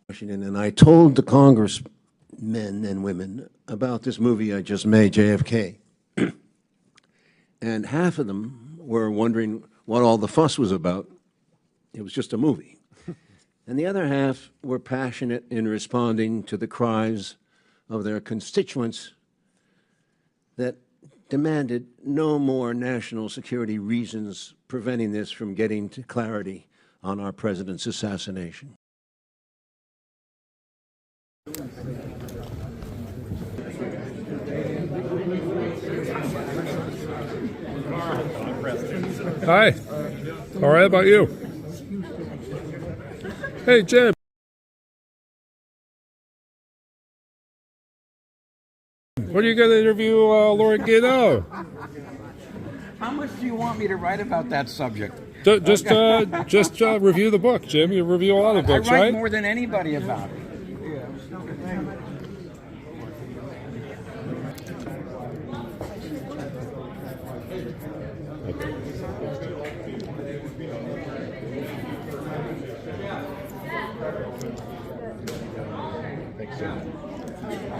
Washington, and I told the congressmen and women about this movie I just made, JFK. And half of them were wondering what all the fuss was about. It was just a movie. And the other half were passionate in responding to the cries of their constituents that demanded no more national security reasons preventing this from getting to clarity on our president's assassination. Hi. All right, how about you? Hey, Jim. When are you going to interview Laura Guido? How much do you want me to write about that subject? Just review the book, Jim. You review a lot of books, I write right? more than anybody about it.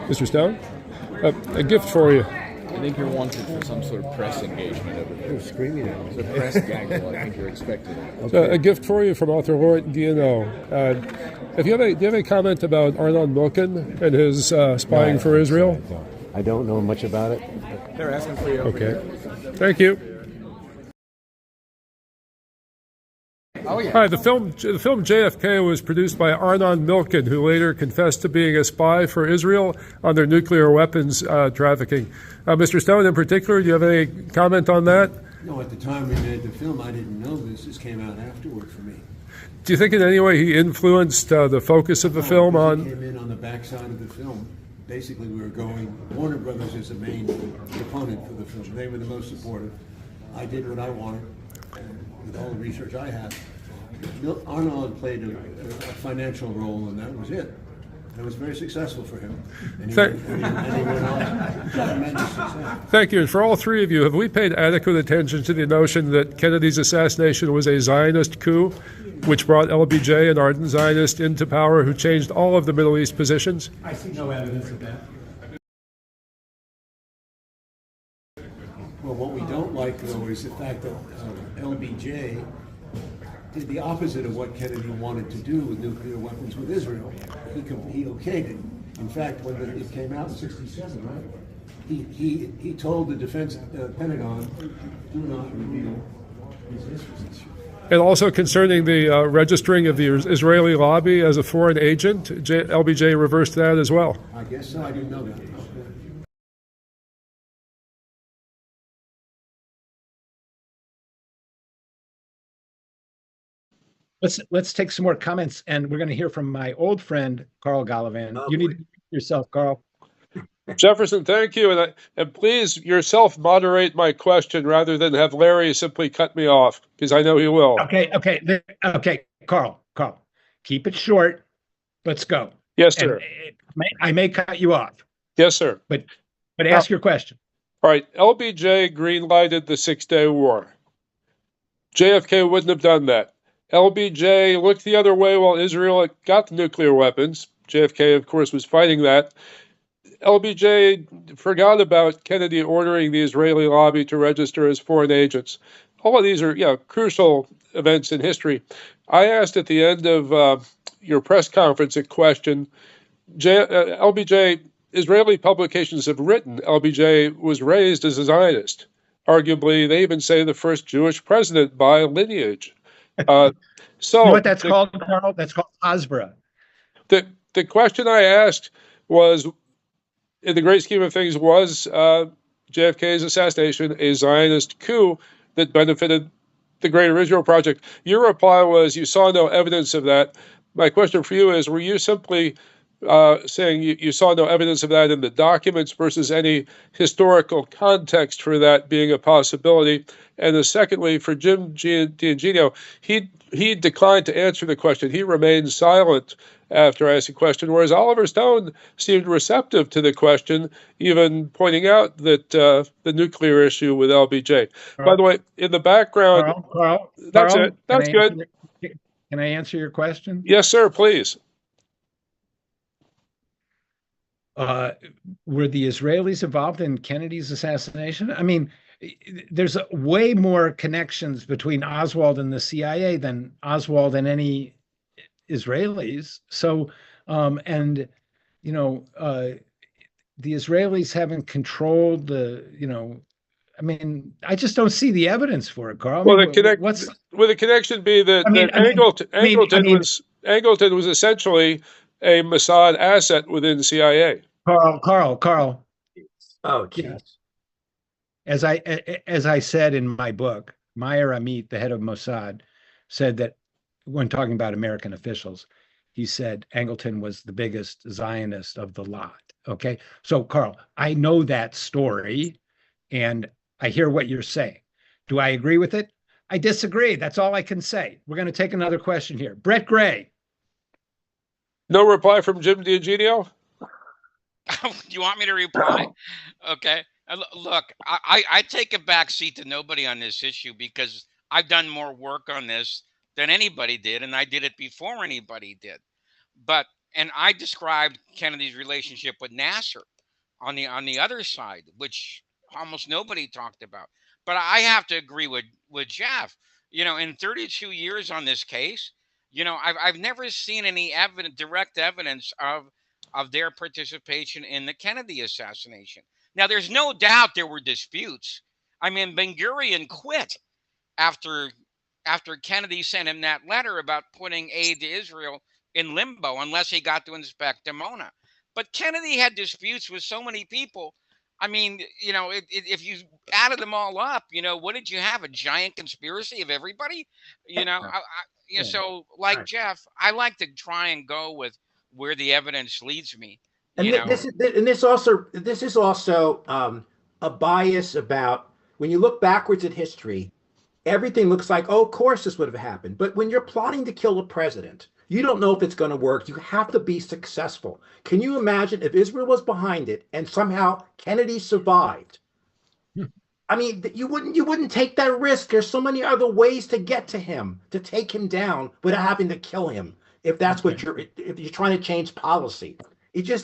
Mr. Stone, a gift for you. I think you're wanted for some sort of press engagement over there. You're screaming at me. It's a press gaggle. I think you're expected. A gift for you from author DiEugenio. Do you have any comment about Arnon Milken and his spying for Israel? I don't know much about it. They're asking for you. Okay. Thank you. Oh, yeah. Hi, the film JFK was produced by Arnon Milken, who later confessed to being a spy for Israel on their nuclear weapons trafficking. Mr. Stone, in particular, do you have any comment on that? No, at the time we made the film, I didn't know this. This came out afterward for me. Do you think in any way he influenced the focus of the film He on? came in on the backside of the film. Basically, we were going, Warner Brothers is the main proponent for the film. They were the most supportive. I did what I wanted with all the research I had. Arnold played a financial role, and that was it. It was very successful for him. And he went on tremendous success. Thank you. And for all three of you, have we paid adequate attention to the notion that Kennedy's assassination was a Zionist coup, which brought LBJ, an ardent Zionist, into power, who changed all of the Middle East positions? I see no evidence of that. Well, what we don't like, though, is the fact that LBJ did the opposite of what Kennedy wanted to do with nuclear weapons with Israel. He okayed it. In fact, when it came out in '67, right? He told the Defense Pentagon, do not reveal his history. And also concerning the registering of the Israeli lobby as a foreign agent, LBJ reversed that as well. I guess so. I didn't know that. Let's take some more comments, and we're going to hear from my old friend Carl Gallivan. You need to introduce yourself, Carl. Jefferson, thank you. And please yourself moderate my question rather than have Larry simply cut me off, because I know he will. Okay, Carl, keep it short. Let's go. Yes, sir. And I may cut you off. Yes, sir. But ask your question. All right. LBJ green-lighted the Six-Day War. JFK wouldn't have done that. LBJ looked the other way while Israel got the nuclear weapons. JFK, of course, was fighting that. LBJ forgot about Kennedy ordering the Israeli lobby to register as foreign agents. All of these are, crucial events in history. I asked at the end of your press conference a question. LBJ, Israeli publications have written LBJ was raised as a Zionist. Arguably, they even say the first Jewish president by lineage. So You know what that's called, Carl? That's called Hasbara. The question I asked was, in the great scheme of things, was JFK's assassination a Zionist coup that benefited the Greater Israel Project? Your reply was you saw no evidence of that. My question for you is, were you simply saying you saw no evidence of that in the documents versus any historical context for that being a possibility? And secondly, for Jim DiEugenio, he declined to answer the question. He remained silent after I asked the question, whereas Oliver Stone seemed receptive to the question, even pointing out that the nuclear issue with LBJ. Carl, by the way, in the background, Carl, that's it. That's good. Can I answer your question? Yes, sir, please. uh, were the Israelis involved in Kennedy's assassination? I mean, there's way more connections between Oswald and the CIA than Oswald and any Israelis. So, and you know, the Israelis haven't controlled I mean, I just don't see the evidence for it, Carl. I Well, mean, what's would the connection be that, I mean, that I mean, Angleton was essentially a Mossad asset within the CIA? Carl. Oh, Yeah. geez. As I said in my book, Meir Amit, the head of Mossad, said that when talking about American officials, he said Angleton was the biggest Zionist of the lot. Okay, so Carl, I know that story, and I hear what you're saying. Do I agree with it? I disagree. That's all I can say. We're going to take another question here. Brett Gray. No reply from Jim DiEugenio? You want me to reply? Okay. Look, I take a back seat to nobody on this issue because I've done more work on this than anybody did, and I did it before anybody did. And I described Kennedy's relationship with Nasser on the other side, which almost nobody talked about. But I have to agree with Jeff. In 32 years on this case, I've never seen any direct evidence of their participation in the Kennedy assassination. Now, there's no doubt there were disputes. I mean, Ben-Gurion quit after Kennedy sent him that letter about putting aid to Israel in limbo unless he got to inspect Dimona. But Kennedy had disputes with so many people. I mean, if you added them all up, what did you have? A giant conspiracy of everybody? So like Jeff, I like to try and go with where the evidence leads me. And this is also a bias about when you look backwards at history, everything looks like, oh, of course this would have happened. But when you're plotting to kill a president, you don't know if it's going to work. You have to be successful. Can you imagine if Israel was behind it and somehow Kennedy survived? I mean, you wouldn't take that risk. There's so many other ways to get to him, to take him down without having to kill him. If that's what if you're trying to change policy, you got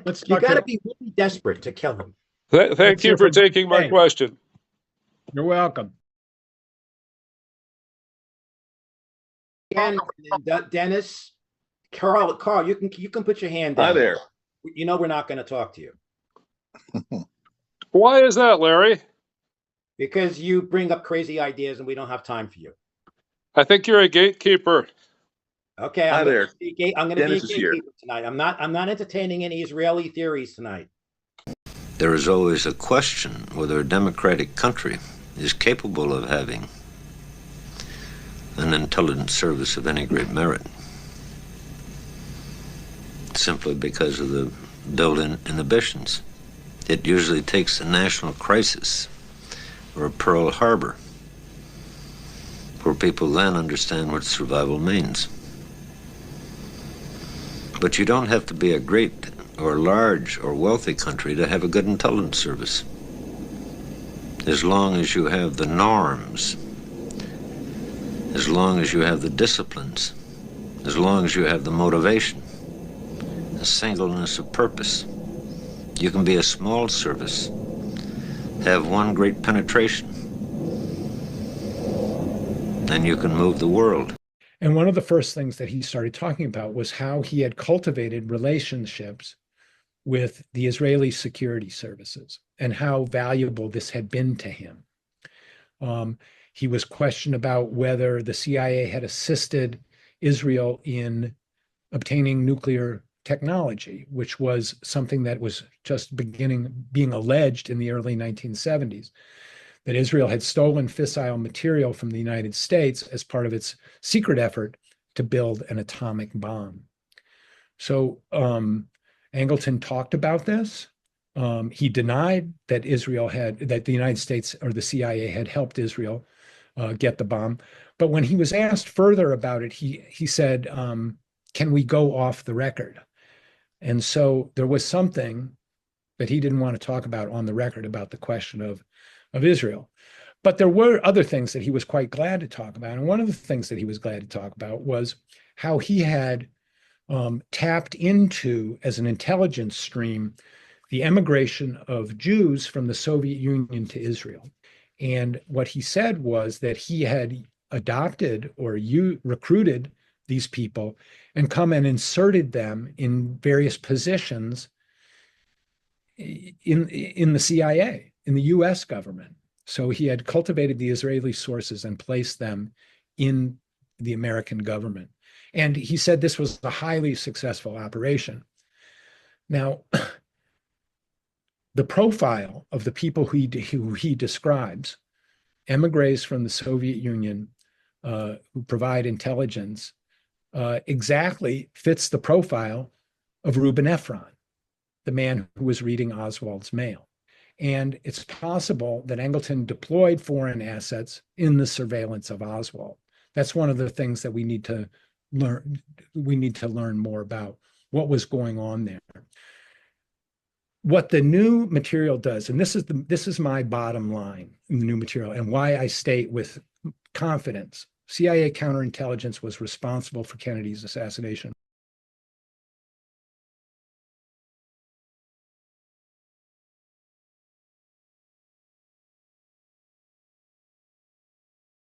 to be really desperate to kill him. Thank you for taking my question. You're welcome. And Dennis, Carl, you can put your hand down. Hi there. We're not going to talk to you. Why is that, Larry? Because you bring up crazy ideas and we don't have time for you. I think you're a gatekeeper. Okay, Hi there. I'm going to be a Dennis is here. gatekeeper tonight. I'm not entertaining any Israeli theories tonight. There is always a question whether a democratic country is capable of having an intelligence service of any great merit, simply because of the built-in inhibitions. It usually takes a national crisis or a Pearl Harbor where people then understand what survival means. But you don't have to be a great or large or wealthy country to have a good intelligence service. As long as you have the norms, as long as you have the disciplines, as long as you have the motivation, the singleness of purpose, you can be a small service, have one great penetration, and you can move the world. And one of the first things that he started talking about was how he had cultivated relationships with the Israeli security services and how valuable this had been to him. He was questioned about whether the CIA had assisted Israel in obtaining nuclear technology, which was something that was just being alleged in the early 1970s, that Israel had stolen fissile material from the United States as part of its secret effort to build an atomic bomb. So Angleton talked about this. He denied that that the United States or the CIA had helped Israel get the bomb. But when he was asked further about it, he said, can we go off the record? And so there was something that he didn't want to talk about on the record about the question of Israel. But there were other things that he was quite glad to talk about. And one of the things that he was glad to talk about was how he had tapped into, as an intelligence stream, the emigration of Jews from the Soviet Union to Israel. And what he said was that he had adopted or recruited these people and come and inserted them in various positions in the CIA, in the US government. So he had cultivated the Israeli sources and placed them in the American government. And he said this was a highly successful operation. Now, the profile of the people who he describes, emigres from the Soviet Union who provide intelligence, exactly fits the profile of Reuben Ephron, the man who was reading Oswald's mail. And it's possible that Angleton deployed foreign assets in the surveillance of Oswald. That's one of the things that we need to learn. We need to learn more about what was going on there. What the new material does, and this is my bottom line in the new material, and why I state with confidence, CIA counterintelligence was responsible for Kennedy's assassination.